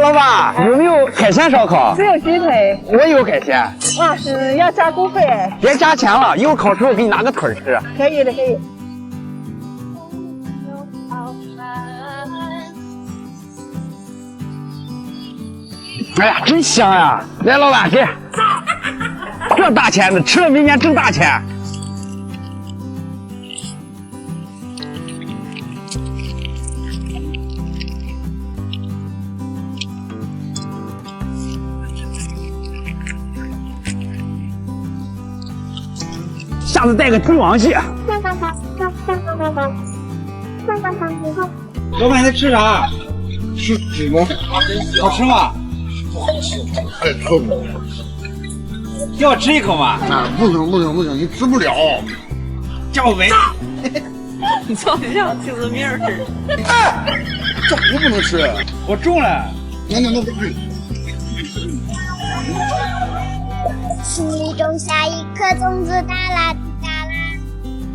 老板，有没有海鲜烧烤？只有鸡腿。我有海鲜。啊，是要加股费。别加钱了，一会儿烤熟我给你拿个腿吃。可以的，可以。哎呀，真香呀！来，老板给。这大钱的，吃了明年挣大钱。下次带个帝王蟹。老板，你在吃啥？吃纸吗？好吃吗？太臭了！给我吃一口嘛！啊，不行不行不行，你吃不了。叫我闻。你长得像精神病似的。哎，这壶不能吃。我中了。那不对。心里种下一颗种子，哒啦哒啦，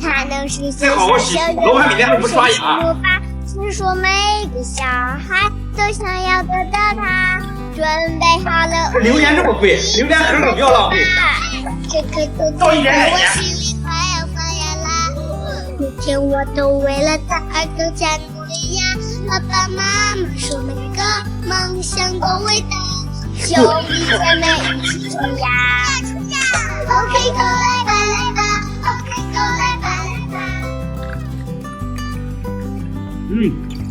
它能实现小小愿望，实现魔法。是说每个小孩都想要得到它，准备好了。榴莲这么贵，榴莲盒可不要浪费。这颗种子在我心里快要发芽啦，每天我都为了它而更加努力呀。爸爸妈妈说每个梦想都伟大，兄弟姐妹一起冲呀！ OK， go 来吧来吧 ，OK， go 来吧来吧。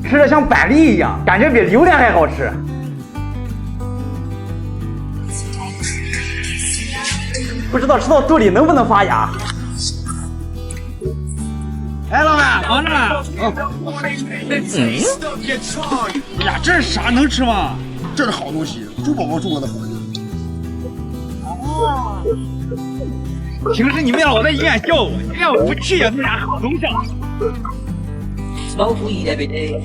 吃的像板栗一样，感觉比榴莲还好吃。不知道吃到肚里能不能发芽？哎，老板，忙着呢。哎呀，这是啥？能吃吗？这是好东西，猪宝宝做的好的。哦。平时你们老在医院叫我，你看我不去呀，那俩好东西。Smoke weed every day.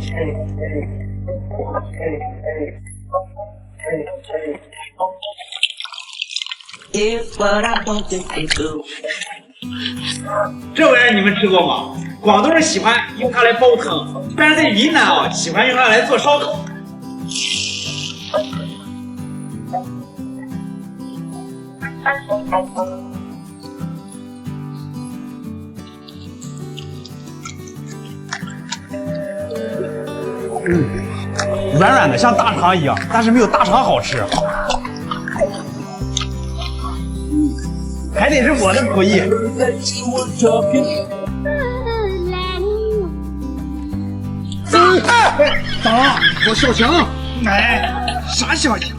It's what I want to do. 这玩意儿你们吃过吗？广东人喜欢用它来煲汤，但是在云南啊，喜欢用它来做烧烤。软软的像大肠一样，但是没有大肠好吃。还得是我的厨艺。咋了？我小强。哎，啥小强？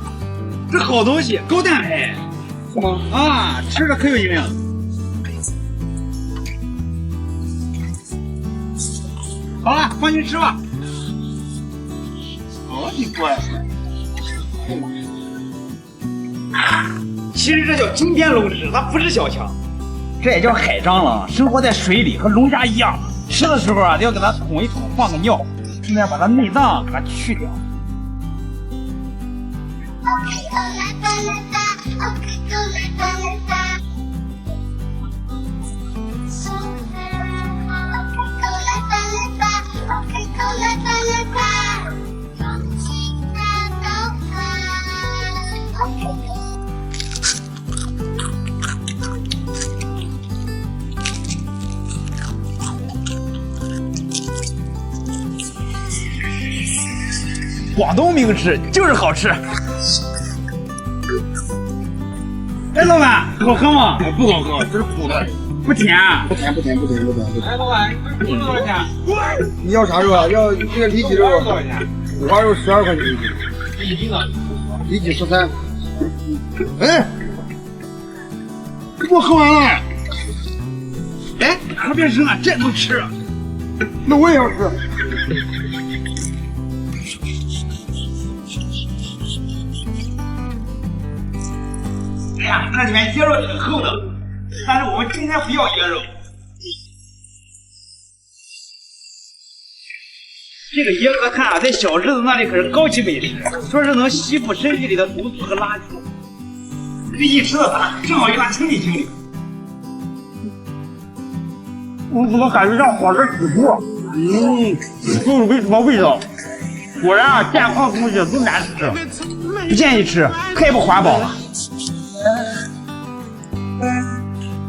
这好东西，高蛋白。是吗？啊，吃了可有营养。好了，放心吃吧。哦，你乖。其实这叫金边龙狮，它不是小强。这也叫海蟑螂，生活在水里，和龙虾一样。吃的时候啊，得要给它捅一捅，放个尿，顺便把它内脏给它去掉。广东名吃就是好吃。哎，老板，好喝吗？不好喝，这是苦的。不甜啊？不甜不甜不甜不甜不甜。哎，老板，你多少钱？你要啥肉啊？要这个里脊肉，多少钱？五花肉12块钱一斤。里脊呢？里脊13。哎，我喝完了。哎，可别扔了，这能吃。那我也要吃。哎呀，这里面椰肉挺厚的，但是我们今天不要椰肉。这个椰壳炭啊，在小日子那里可是高级美食，说是能吸附身体里的毒素和垃圾。这一吃了咱正好给它清理清理。我怎么感觉像火车起锅？这是为什么味道？果然啊，健康东西都难吃，不建议吃，太不环保了。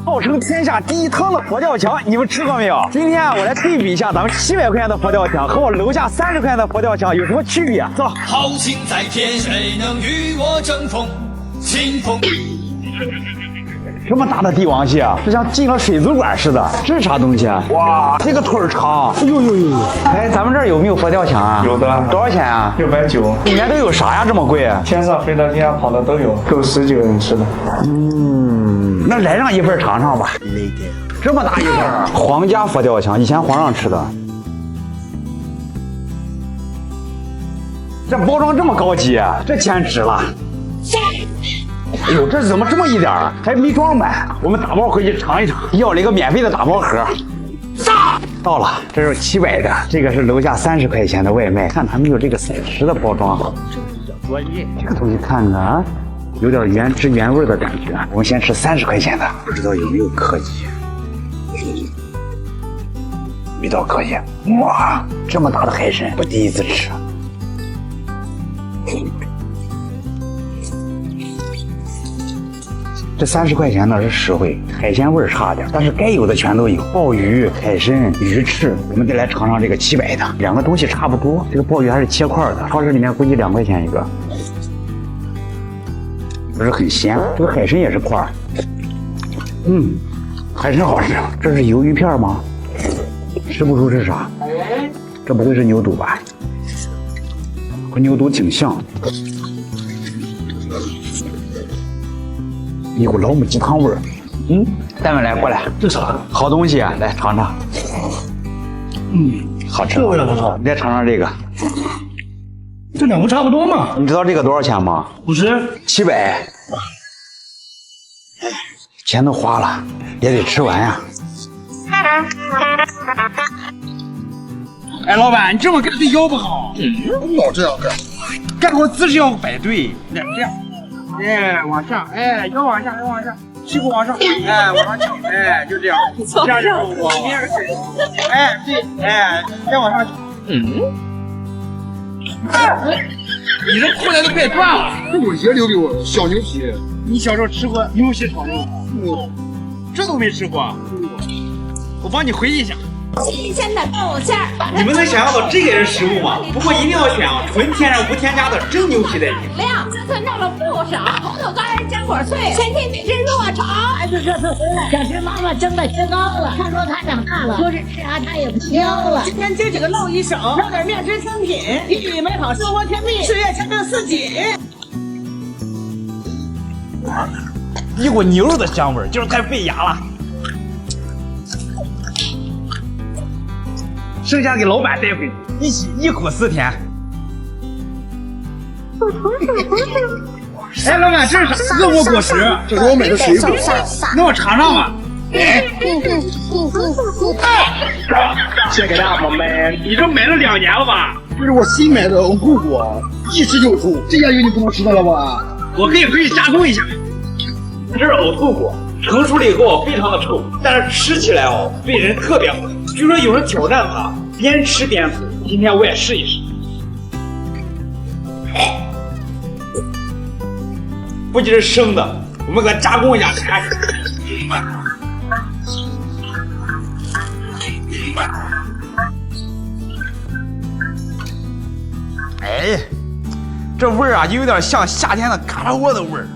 号称天下第一汤的佛跳墙，你们吃过没有？今天啊，我来对比一下咱们700块钱的佛跳墙和我楼下30块钱的佛跳墙有什么区别。走，豪情在天，谁能与我争锋？清风。这么大的帝王蟹啊，就像进了水族馆似的。这是啥东西啊？哇，这个腿儿长！哎呦呦呦！哎，咱们这儿有没有佛跳墙啊？有的，多少钱啊690。里面都有啥呀？这么贵？天上飞到地下跑的都有，够10几个人吃的。那来上一份尝尝吧。这么大一份，皇家佛跳墙，以前皇上吃的。这包装这么高级，这钱值了。哎呦，这怎么这么一点儿？还没装满，我们打包回去尝一尝。要了一个免费的打包盒。到了，这是700的，这个是楼下30块钱的外卖。看它没有这个30的包装。这个东西看看啊，有点原汁原味的感觉。我们先吃30块钱的，不知道有没有科技。味道可以。哇，这么大的海参，我第一次吃。这30块钱呢是实惠，海鲜味儿差点，但是该有的全都有，鲍鱼、海参、鱼翅。我们再来尝尝这个700的，两个东西差不多。这个鲍鱼还是切块的，超市里面估计2块钱一个，不是很鲜。这个海参也是块儿，海参好吃。这是鱿鱼片吗？吃不出是啥，这不会是牛肚吧？和牛肚挺像。一股老母鸡汤味儿，单位来过来，这啥好东西啊？来尝尝，好吃，这味道不错。你再尝尝这个，这两个差不多嘛。你知道这个多少钱吗50、 700，钱都花了，也得吃完呀。哎，老板，你这么干对腰不好。老这样干，干活姿势要摆对，这样。哎，往下，哎，腰往下，腰往下，屁股往上，哎，往上翘，哎，就这样，这样就我，哎，对，哎，再往上，你这裤带都快断了。我爷留给我的小牛皮。你小时候吃过牛皮炒肉？这都没吃过。我帮你回忆一下。新鲜的豆馅儿，你们能想象到这个也是食物吗？不过一定要选纯天然无添加的真牛皮在里面。亮，这次弄了不少，红豆干坚果脆，前天得吃热炒。孩子这次回来，想吃妈妈蒸的切糕了。他说他长大了，说是吃啥他也不挑了。今天姐几个露一手，弄点面食餐品，一语没跑，收获甜蜜，事业强盛似锦。一股牛肉的香味，就是太费牙了。剩下给老板带回去，一起忆苦思甜。哎，老板，这是啥？恶魔果实，这是我买的水果。那我尝尝吧。Check it out, my man！ 你这买了2年了吧？这是我新买的欧酷果，一吃就吐，这下有你不能吃的了吧？我可以回去加工一下。这是呕吐果，成熟了以后非常的臭，但是吃起来对人特别好。据说有人挑战它，边吃边吐。今天我也试一试。估计是生的，我们给它加工一下看。哎，这味儿啊，就有点像夏天的嘎啦窝的味儿。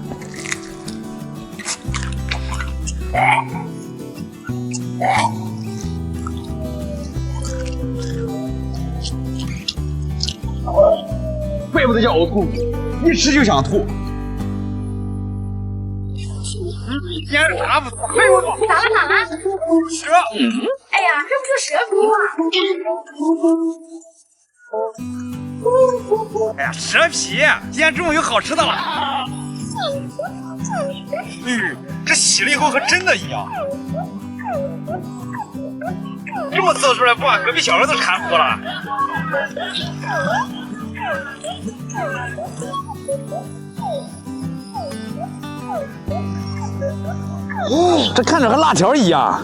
怪不得叫呕吐，一吃就想吐。今天啥不错？哎呦我操！咋了？蛇！哎呀，这不是蛇皮吗？哎呀，蛇皮！今天中午有好吃的了。这洗了以后和真的一样。这么做出来，不把隔壁小孩都馋服了。这看着和辣条一样。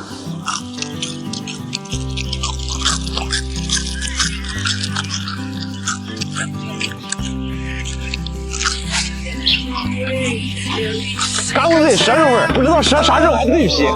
嘎嘣脆，蛇肉味儿，不知道蛇啥时候还蜕皮。